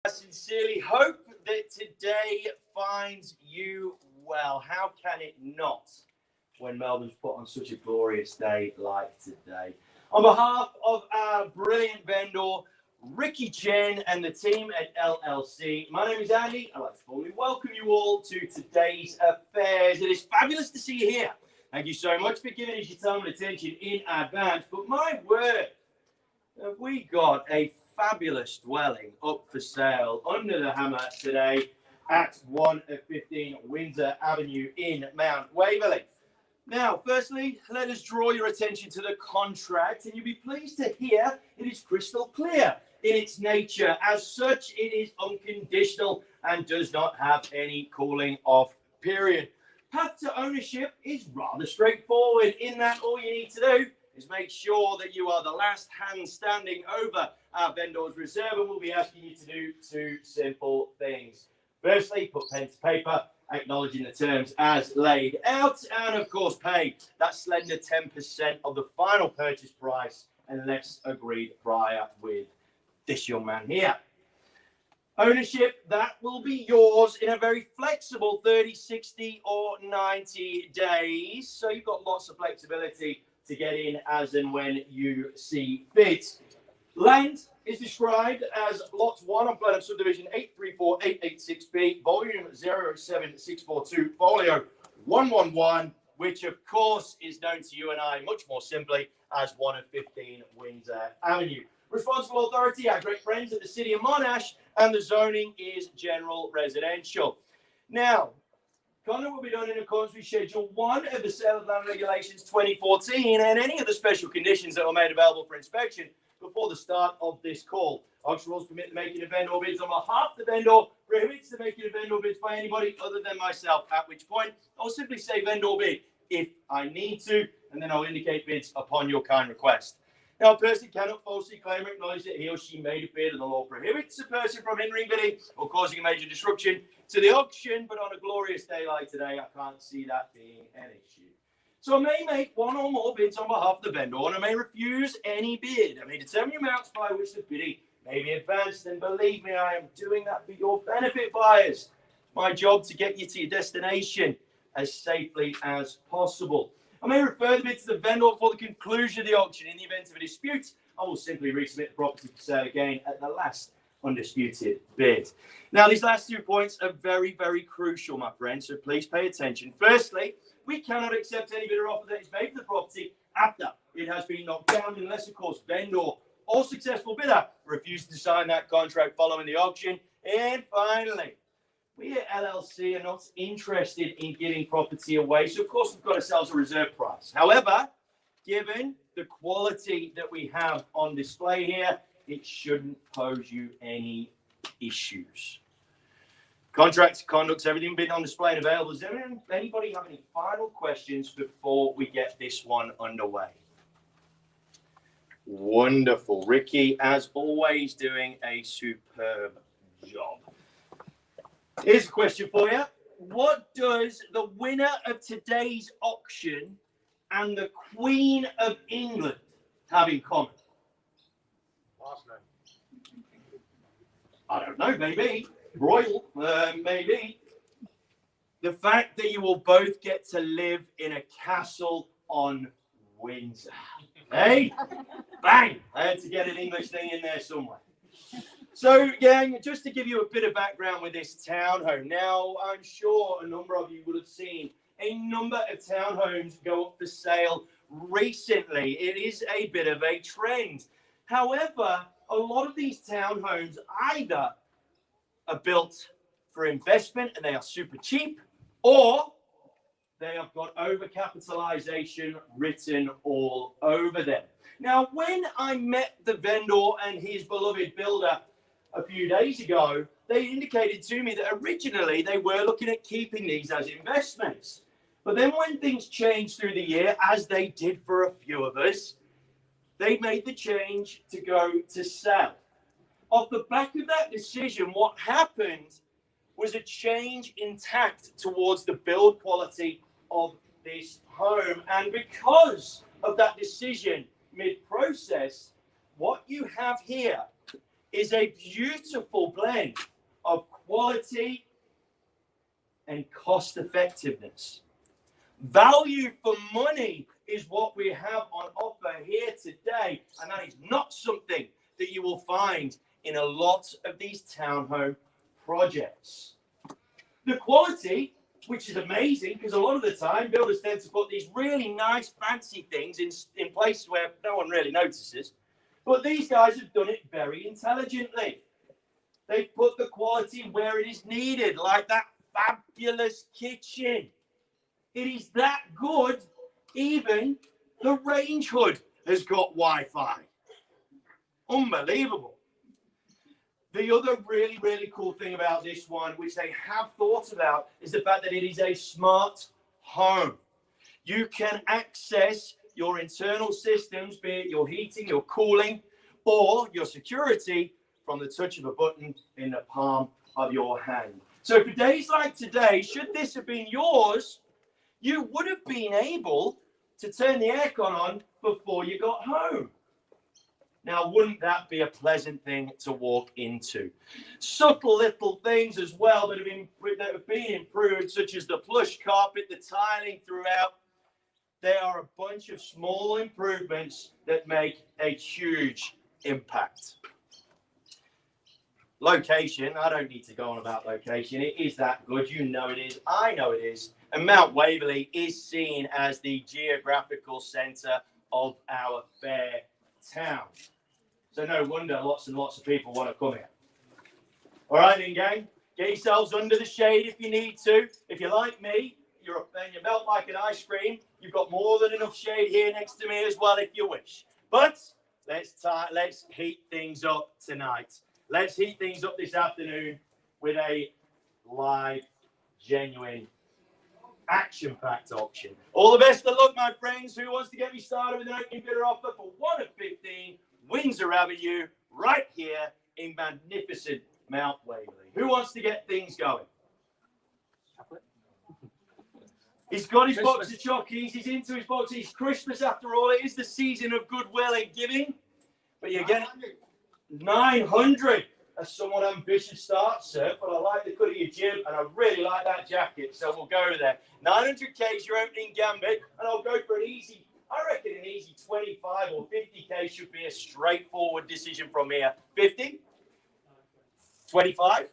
I sincerely hope that today finds you well. How can it not when Melbourne's put on such a glorious day like today? On behalf of our brilliant vendor, Ricky Chen, and the team at LLC, my name is Andy. I'd like to formally welcome you all to today's affairs. It is fabulous to see you here. Thank you so much for giving us your time and attention in advance. But my word, have we got a fabulous dwelling up for sale under the hammer today at 1 of 15 Windsor Avenue in Mount Waverley. Now, firstly, let us draw your attention to the contract, and you'll be pleased to hear it is crystal clear in its nature. As such, it is unconditional and does not have any cooling off period. Path to ownership is rather straightforward in that all you need to do is make sure that you are the last hand standing over our vendor's reserve, and we'll be asking you to do two simple things. Firstly, put pen to paper, acknowledging the terms as laid out, and of course pay that slender 10% of the final purchase price unless agreed prior with this young man here. Ownership, that will be yours in a very flexible 30, 60 or 90 days. So you've got lots of flexibility to get in as and when you see fit. Land is described as Lot 1 on Plan of Subdivision 834886B, Volume 07642, Folio 111, which of course is known to you and I much more simply as 1 of 15 Windsor Avenue. Responsible authority, our great friends at the City of Monash, and the zoning is general residential. Now, conduct will be done in accordance with Schedule 1 of the Sale of Land Regulations 2014 and any of the special conditions that were made available for inspection before the start of this call. Auction rules permit the making of vendor bids on behalf of the vendor, prohibits the making of vendor bids by anybody other than myself, at which point I'll simply say vendor bid if I need to, and then I'll indicate bids upon your kind request. Now, a person cannot falsely claim or acknowledge that he or she made a bid, and the law prohibits a person from hindering bidding or causing a major disruption to the auction, but on a glorious day like today, I can't see that being an issue. So I may make one or more bids on behalf of the vendor, and I may refuse any bid. I may determine the amounts by which the bidding may be advanced, and believe me, I am doing that for your benefit, buyers. It's my job to get you to your destination as safely as possible. I may refer the bid to the vendor before the conclusion of the auction. In the event of a dispute, I will simply resubmit the property for sale again at the last undisputed bid. Now, these last 2 points are very, very crucial, my friends, so please pay attention. Firstly, we cannot accept any bid or offer that is made for the property after it has been knocked down, unless, of course, vendor or successful bidder refuses to sign that contract following the auction. And finally, we at LLC are not interested in giving property away, so of course we've got ourselves a reserve price. However, given the quality that we have on display here, it shouldn't pose you any issues. Contracts, conducts, everything been on display and available. Does anybody have any final questions before we get this one underway? Wonderful. Ricky, as always, doing a superb job. Here's a question for you. What does the winner of today's auction and the Queen of England have in common? Last name. I don't know, maybe. Royal, maybe. The fact that you will both get to live in a castle on Windsor. Hey? Bang! I had to get an English thing in there somewhere. So, gang, just to give you a bit of background with this townhome. Now, I'm sure a number of you would have seen a number of townhomes go up for sale recently. It is a bit of a trend. However, a lot of these townhomes either are built for investment and they are super cheap, or they have got overcapitalization written all over them. Now, when I met the vendor and his beloved builder a few days ago, they indicated to me that originally they were looking at keeping these as investments. But then when things changed through the year, as they did for a few of us, they made the change to go to sell. Off the back of that decision, what happened was a change in tact towards the build quality of this home. And because of that decision mid-process, what you have here is a beautiful blend of quality and cost effectiveness. Value for money is what we have on offer here today, and that is not something that you will find in a lot of these townhome projects. The quality, which is amazing, because a lot of the time builders tend to put these really nice fancy things in places where no one really notices, but these guys have done it very intelligently. They put the quality where it is needed, like that fabulous kitchen. It is that good, even the range hood has got Wi-Fi. Unbelievable. The other really, really cool thing about this one, which they have thought about, is the fact that it is a smart home. You can access your internal systems, be it your heating, your cooling, or your security from the touch of a button in the palm of your hand. So for days like today, should this have been yours, you would have been able to turn the aircon on before you got home. Now, wouldn't that be a pleasant thing to walk into? Subtle little things as well that have been improved, such as the plush carpet, the tiling throughout. They are a bunch of small improvements that make a huge impact. Location, I don't need to go on about location. It is that good. You know it is. I know it is. And Mount Waverley is seen as the geographical centre of our fair town. So no wonder lots and lots of people want to come here. All right then, gang. Get yourselves under the shade if you need to. If you're like me, you melt like an ice cream. You've got more than enough shade here next to me as well if you wish. But let's heat things up tonight. Let's heat things up this afternoon with a live, genuine, action-packed auction. All the best of luck, my friends. Who wants to get me started with an opening bidder offer for 1 of 15 Windsor Avenue, right here in magnificent Mount Waverley? Who wants to get things going? He's got his box of chockies. He's into his box. It's Christmas after all. It is the season of goodwill and giving. But you're getting 900. That's somewhat ambitious start, sir. But I like the cut of your jib, and I really like that jacket. So we'll go there. 900k is your opening gambit, and I'll go for an easy. I reckon an easy 25 or 50k should be a straightforward decision from here. 50? 25?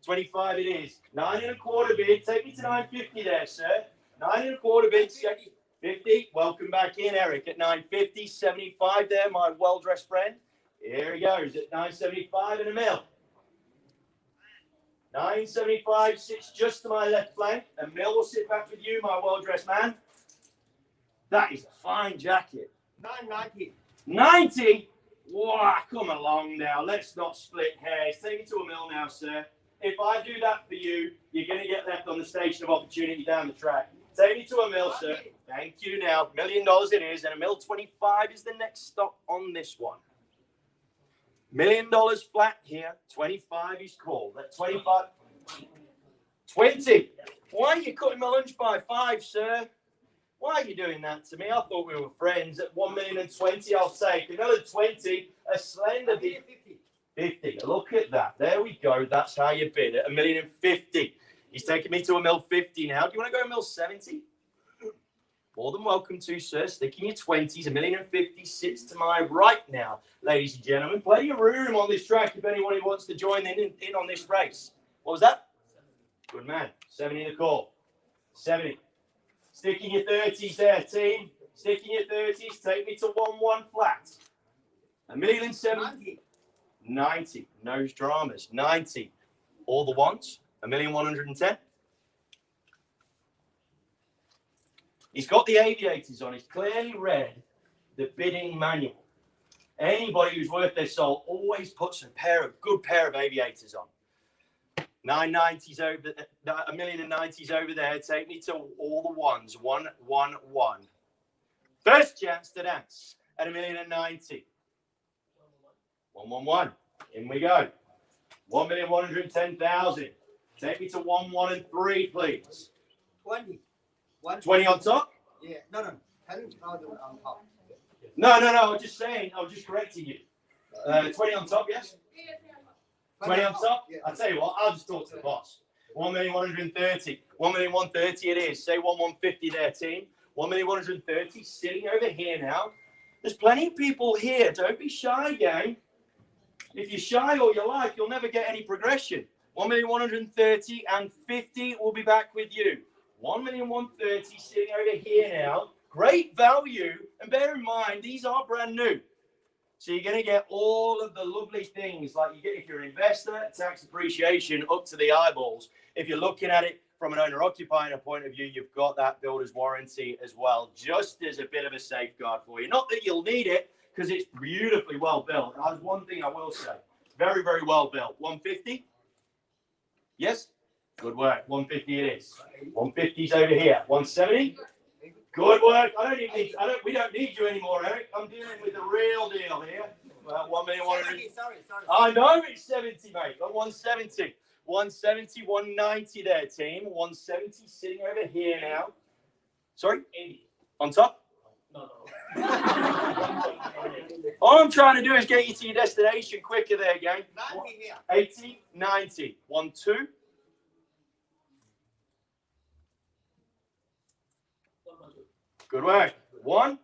25 it is. 9.25 bid. Take me to 950 there, sir. 9.25 bid. 50. Welcome back in, Eric, at 950. 75 there, my well-dressed friend. Here he goes at 975 and a mil. 975 sits just to my left flank. And Mill will sit back with you, my well-dressed man. That is a fine jacket. 990. 90? Wow, come along now. Let's not split hairs. Take me to a mill now, sir. If I do that for you, you're going to get left on the station of opportunity down the track. Take me to a mill, sir. Thank you now. $1 million it is. And a mill 25 is the next stop on this one. $1 million flat here. 25 is called. At 25. 20. Why are you cutting my lunch by 5, sir? Why are you doing that to me? I thought we were friends. At 1,020,000, I'll take another 20. A slender bid. 50. Look at that. There we go. That's how you bid at 1,050,000. He's taking me to a mil 50 now. Do you want to go a mil 70? More than welcome to, sir. Stick in your 20s. 1,050,000 sits to my right now, ladies and gentlemen. Plenty of room on this track if anyone wants to join in on this race. What was that? Good man. 70 the call. 70. Stick in your 30s there, team. Stick in your 30s. Take me to 1-1 flat. 1,070,000. 90. No dramas. 90. All the ones. 1,110,000. He's got the aviators on. He's clearly read the bidding manual. Anybody who's worth their salt always puts a good pair of aviators on. 990s over, 1,090,000 over there. Take me to all the ones. 1-1-1. First chance to dance at 1,090,000. 1-1-1. In we go. 1,110,000. Take me to 1-1 and 3, please. 20. 20 on top? Yeah. No. 10,000 on top. No. I was just saying. I was just correcting you. 20 on top, yes? 20 on top? I'll tell you what, I'll just talk to the boss. 1,130,000. 1,130,000 it is. Say 1,150 there, team. 1,130,000 sitting over here now. There's plenty of people here. Don't be shy, gang. If you're shy all your life, you'll never get any progression. 1,130,000 and 50 will be back with you. 1,130,000 sitting over here now. Great value. And bear in mind, these are brand new. So you're going to get all of the lovely things like you get if you're an investor, tax depreciation up to the eyeballs. If you're looking at it from an owner-occupier point of view, you've got that builder's warranty as well, just as a bit of a safeguard for you. Not that you'll need it, because it's beautifully well built. That's one thing I will say. Very, very well built. 150? Yes? Good work. 150 it is. 150's over here. 170? Good work. We don't need you anymore, Eric. I'm dealing with the real deal here. 1,100,000. Sorry. I know it's 70, mate. But 170. 170, 190 there, team. 170 sitting over here now. Sorry? 80. On top? No. All I'm trying to do is get you to your destination quicker there, gang. 80, 90. 1, 2. Good work. 1.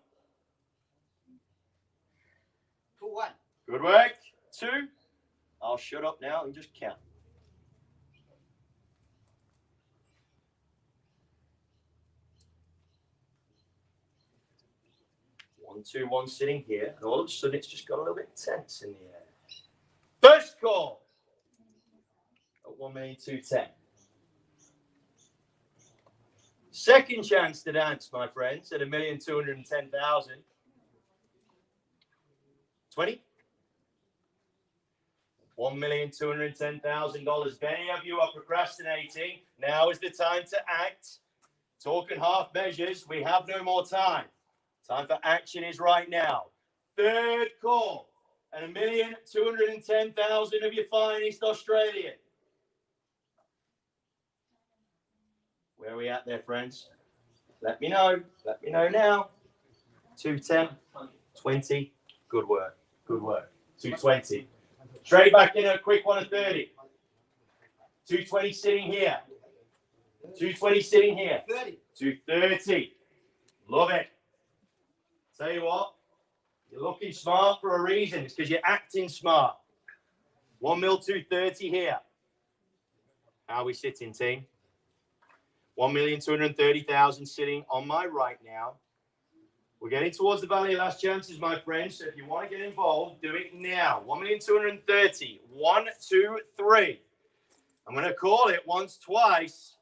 2, 1. Good work. 2. I'll shut up now and just count. 1, 2, 1 sitting here, and all of a sudden it's just got a little bit tense in the air. First call at 1,210,000. Second chance to dance, my friends, at 1,210,000. 20. $1,210,000. Many of you are procrastinating. Now is the time to act. Talking half measures. We have no more time. Time for action is right now. Third call at 1,210,000 of your finest Australian. Where are we at there, friends? Let me know. Let me know now. 210, 20. Good work. Good work. 220. Straight back in a quick one at 30. 220 sitting here. 220 sitting here. 230. Love it. Tell you what, you're looking smart for a reason. It's because you're acting smart. 1,230,000 here. How are we sitting, team? 1,230,000 sitting on my right now. We're getting towards the valley of last chances, my friends. So if you want to get involved, do it now. 1,230,000. 1, 2, 3. I'm going to call it once, twice.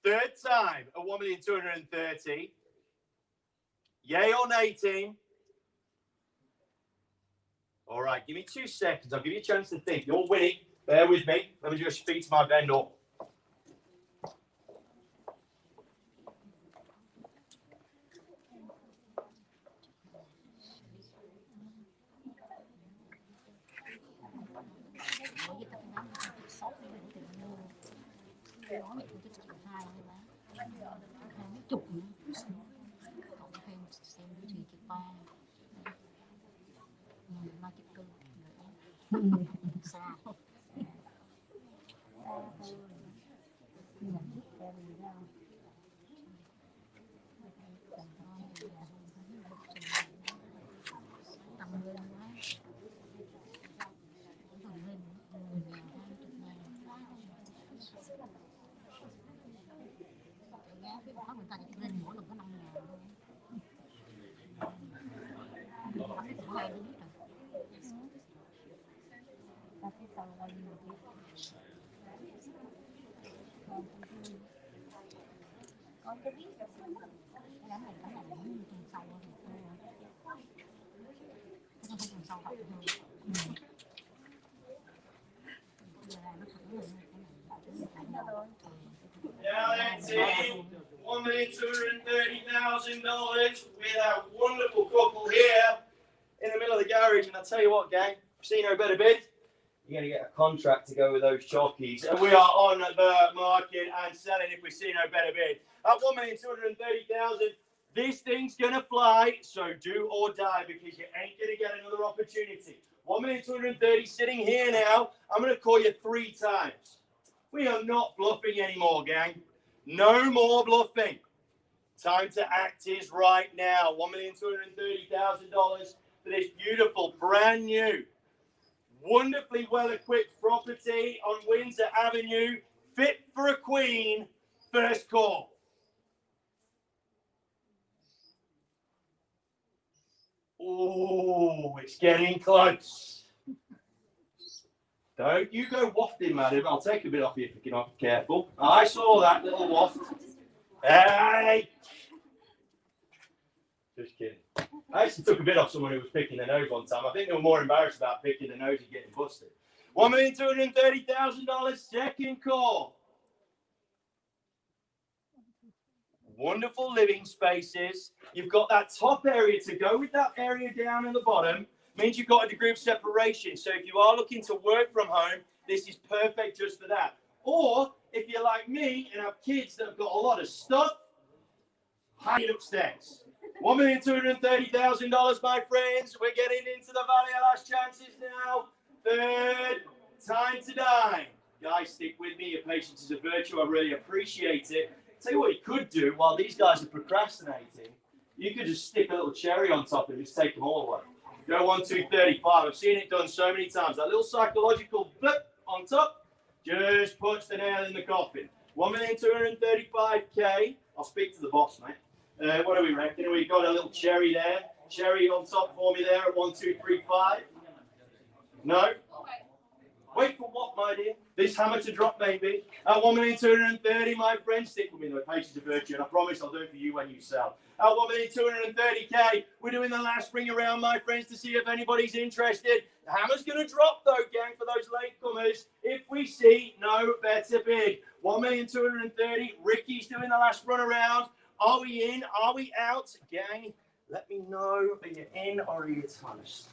Third time at 1,230,000. Yay or nay, team? All right, give me 2 seconds. I'll give you a chance to think. You're winning. Bear with me. Let me just speak to my vendor. Now that team, $1,230,000 with our wonderful couple here in the middle of the garage. And I tell you what, gang, see no better bid. You're going to get a contract to go with those jockeys. And we are on the market and selling if we see no better bid. At $1,230,000, this thing's going to fly. So do or die, because you ain't going to get another opportunity. 1,230,000 sitting here now. I'm going to call you 3 times. We are not bluffing anymore, gang. No more bluffing. Time to act is right now. $1,230,000 for this beautiful, brand new, wonderfully well-equipped property on Windsor Avenue. Fit for a queen. First call. Oh, it's getting close. Don't you go wafting, madam. I'll take a bit off you if you're not careful. I saw that little waft. Hey! Just kidding. I actually took a bit off someone who was picking their nose one time. I think they were more embarrassed about picking their nose and getting busted. $1,230,000, second call. Wonderful living spaces. You've got that top area to go with that area down in the bottom. Means you've got a degree of separation. So if you are looking to work from home, this is perfect just for that. Or if you're like me and have kids that have got a lot of stuff, hide it upstairs. $1,230,000, my friends. We're getting into the Valley of Last Chances now. Third time to dine. Guys, stick with me. Your patience is a virtue. I really appreciate it. Tell you what you could do while these guys are procrastinating. You could just stick a little cherry on top and just take them all away. Go 1, 2, 35. I've seen it done so many times. That little psychological blip on top just puts the nail in the coffin. $1,235,000. I'll speak to the boss, mate. What do we reckon? We've got a little cherry there. Cherry on top for me there at 1, 2, 3, 5. No? Wait for what, my dear? This hammer to drop, maybe. At $1,230,000, my friend. Stick with me, though. Patience of virtue, and I promise I'll do it for you when you sell. At $1,230,000, we're doing the last ring around, my friends, to see if anybody's interested. The hammer's going to drop, though, gang, for those latecomers. If we see no better bid. $1,230,000. Ricky's doing the last run around. Are we in? Are we out? Gang, let me know. Are you in or are you toast?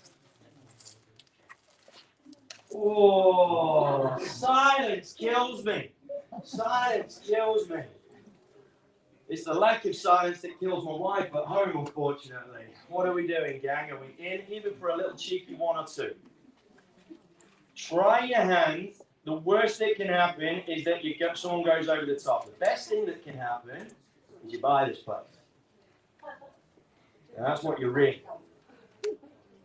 Oh, silence kills me. Silence kills me. It's the lack of silence that kills my wife at home, unfortunately. What are we doing, gang? Are we in? Even for a little cheeky 1 or 2. Try your hand. The worst that can happen is that someone goes over the top. The best thing that can happen is you buy this place. And that's what you're in.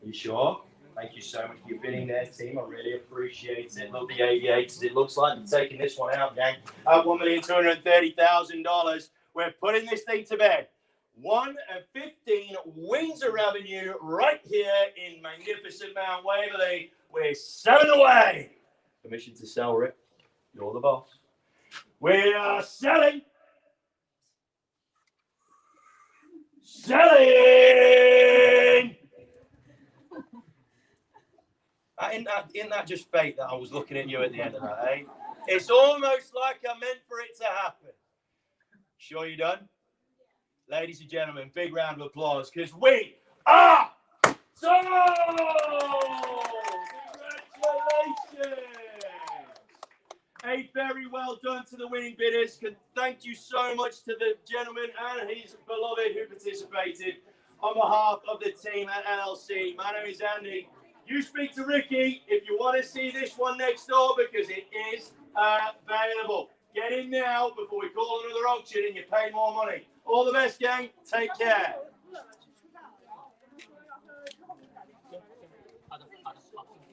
You sure? Thank you so much for your bidding there, team. I really appreciate it. Look, the aviators, it looks like you're taking this one out, gang. At $1,230,000, we're putting this thing to bed. 1 and 15 Windsor Avenue, right here in magnificent Mount Waverley. We're selling away. Permission to sell, Rick. You're the boss. We are selling. Selling. Isn't that just fate that I was looking at you at the end of that, eh? It's almost like I meant for it to happen. Sure you done? Ladies and gentlemen, big round of applause because we are sold! Congratulations! A very well done to the winning bidders. Thank you so much to the gentleman and his beloved who participated on behalf of the team at LLC. My name is Andy. You speak to Ricky if you want to see this one next door because it is available. Get in now before we call another auction and you pay more money. All the best, gang. Take care.